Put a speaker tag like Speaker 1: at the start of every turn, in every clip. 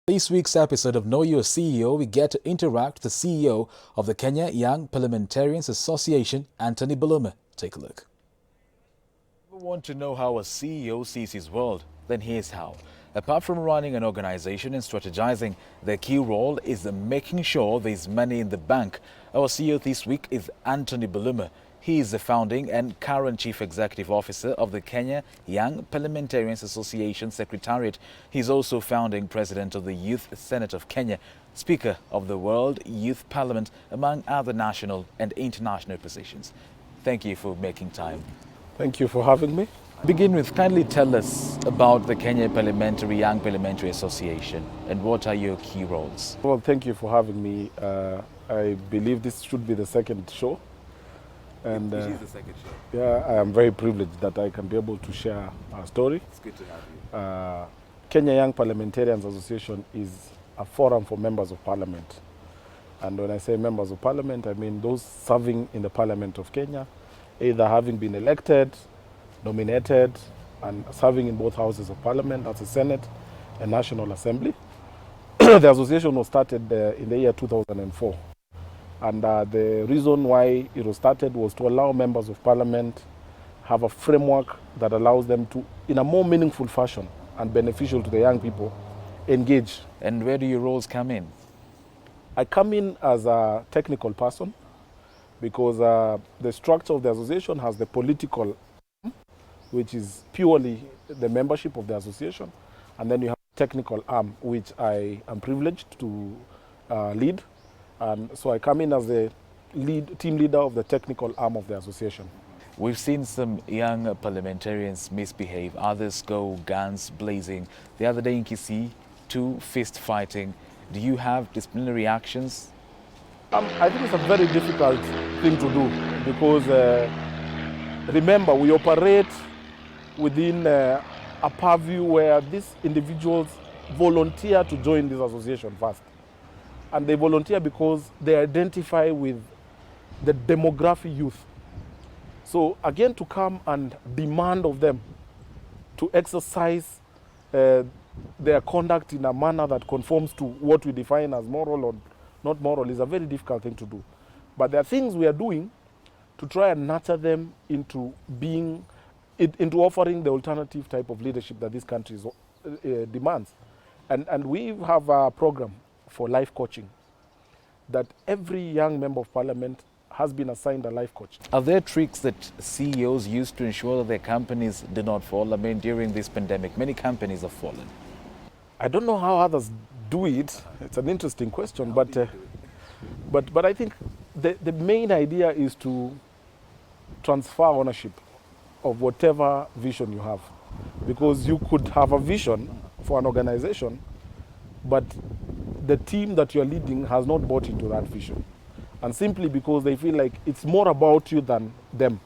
Speaker 1: This week's episode of Know Your CEO, we get to interact with the CEO of the Kenya Young Parliamentarians Association, Antony Buluma. Take a look. If you want to know how a CEO sees his world, then here's how. Apart from running an organization and strategizing, their key role is making sure there's money in the bank. Our CEO this week is Antony Buluma. He is the founding and current Chief Executive Officer of the Kenya Young Parliamentarians Association Secretariat. He's also founding President of the Youth Senate of Kenya, Speaker of the World Youth Parliament, among other national and international positions. Thank you for making time.
Speaker 2: Thank you for having me.
Speaker 1: Begin with, kindly tell us about the Kenya Young Parliamentary Association and what are your key roles?
Speaker 2: Well, thank you for having me. I believe this should be the second show. And
Speaker 1: It is the second show.
Speaker 2: yeah, I am very privileged that I can be able to share our story.
Speaker 1: It's good to have you.
Speaker 2: Kenya Young Parliamentarians Association is a forum for members of parliament. And when I say members of parliament, I mean those serving in the Parliament of Kenya, either having been elected, nominated, and serving in both houses of parliament, that's the Senate and National Assembly. The association was started in the year 2004. And the reason why it was started was to allow members of parliament have a framework that allows them to, in a more meaningful fashion and beneficial to the young people, engage.
Speaker 1: And where do your roles come in?
Speaker 2: I come in as a technical person because the structure of the association has the political, which is purely the membership of the association, and then you have the technical arm, which I am privileged to lead. And so I come in as the team leader of the technical arm of the association.
Speaker 1: We've seen some young parliamentarians misbehave. Others go guns blazing. The other day in Kisii, 2 fist fighting. Do you have disciplinary actions?
Speaker 2: I think it's a very difficult thing to do because remember, we operate within a purview where these individuals volunteer to join this association first. And they volunteer because they identify with the demographic youth. So again, to come and demand of them to exercise their conduct in a manner that conforms to what we define as moral or not moral is a very difficult thing to do. But there are things we are doing to try and nurture them into offering the alternative type of leadership that this country demands. And we have a program for life coaching that every young member of parliament has been assigned a life coach.
Speaker 1: Are there tricks that CEOs use to ensure that their companies do not fall? I mean, during this pandemic, many companies have fallen.
Speaker 2: I don't know how others do it. It's an interesting question, but I think the main idea is to transfer ownership of whatever vision you have, because you could have a vision for an organization, but the team that you're leading has not bought into that vision. And simply because they feel like it's more about you than them.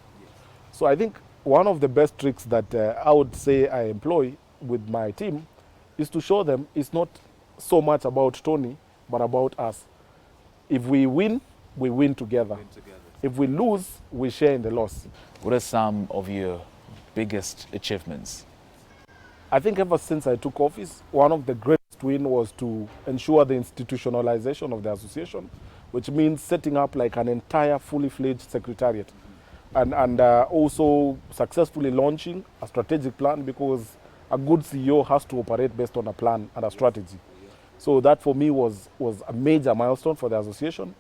Speaker 2: So I think one of the best tricks that I would say I employ with my team is to show them it's not so much about Tony, but about us. If we win, we win together. If we lose, we share in the loss.
Speaker 1: What are some of your biggest achievements?
Speaker 2: I think ever since I took office, one of the greatest win was to ensure the institutionalization of the association, which means setting up like an entire fully fledged secretariat and also successfully launching a strategic plan, because a good CEO has to operate based on a plan and a strategy. So that for me was a major milestone for the association.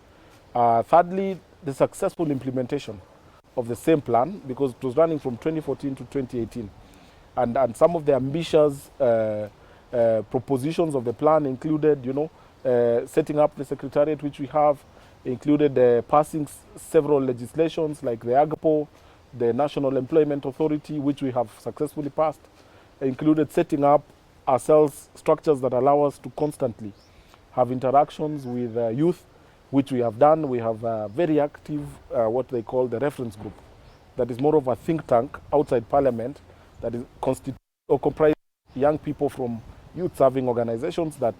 Speaker 2: Thirdly, the successful implementation of the same plan, because it was running from 2014 to 2018. And some of the ambitious propositions of the plan included, setting up the secretariat, which we have, included passing several legislations like the AGPO, the National Employment Authority, which we have successfully passed, included setting up ourselves structures that allow us to constantly have interactions with youth, which we have done. We have a very active, what they call the reference group, that is more of a think tank outside Parliament that is comprised of young people from youth-serving organizations that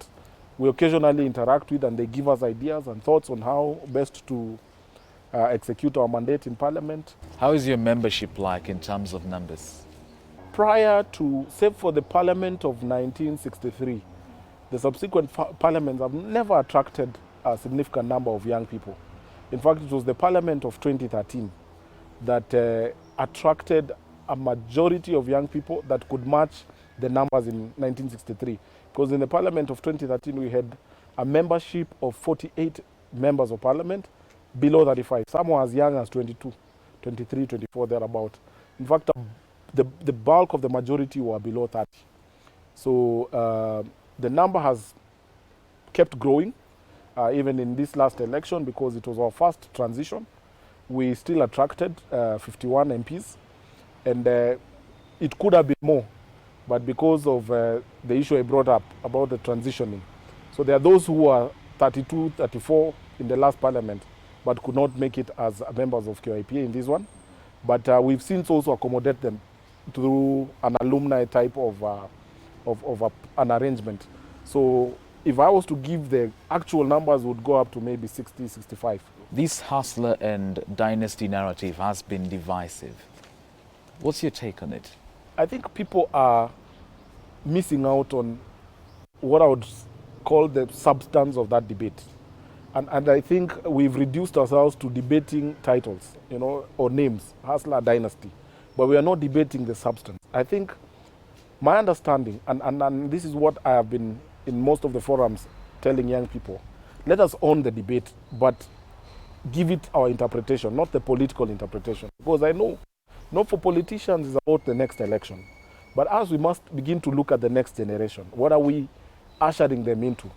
Speaker 2: we occasionally interact with, and they give us ideas and thoughts on how best to execute our mandate in Parliament.
Speaker 1: How is your membership like in terms of numbers?
Speaker 2: Prior to, save for the Parliament of 1963, the subsequent parliaments have never attracted a significant number of young people. In fact, it was the parliament of 2013 that attracted a majority of young people that could match the numbers in 1963. Because in the parliament of 2013, we had a membership of 48 members of parliament below 35. Some were as young as 22, 23, 24, thereabout. In fact, the bulk of the majority were below 30. So the number has kept growing, even in this last election, because it was our first transition. We still attracted 51 MPs, and it could have been more, but because of the issue I brought up about the transitioning. So there are those who are 32, 34 in the last parliament, but could not make it as members of QIPA in this one. But we've since also accommodate them through an alumni type of an arrangement. So if I was to give the actual numbers, would go up to maybe 60, 65.
Speaker 1: This hustler and dynasty narrative has been divisive. What's your take on it?
Speaker 2: I think people are missing out on what I would call the substance of that debate. And I think we've reduced ourselves to debating titles, or names, hustler, dynasty. But we are not debating the substance. I think my understanding, and this is what I have been in most of the forums telling young people, let us own the debate, but give it our interpretation, not the political interpretation. Because I know, not for politicians, it's about the next election. But as we must begin to look at the next generation, what are we ushering them into?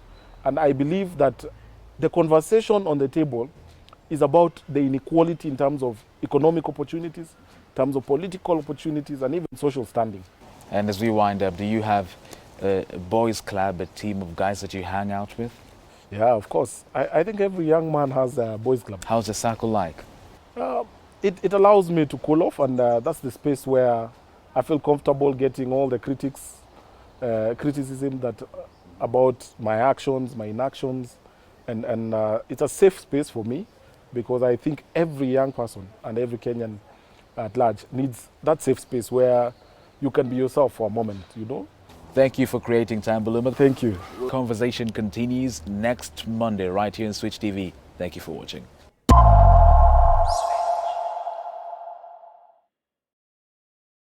Speaker 2: And I believe that the conversation on the table is about the inequality in terms of economic opportunities, in terms of political opportunities, and even social standing.
Speaker 1: And as we wind up, do you have a boys' club, a team of guys that you hang out with?
Speaker 2: Yeah, of course. I think every young man has a boys' club.
Speaker 1: How's the circle like?
Speaker 2: It allows me to cool off, and that's the space where I feel comfortable getting all the criticism that about my actions, my inactions, and it's a safe space for me, because I think every young person and every Kenyan at large needs that safe space where you can be yourself for a moment,
Speaker 1: Thank you for creating time, Buluma.
Speaker 2: Thank you.
Speaker 1: Conversation continues next Monday right here on Switch TV. Thank you for watching.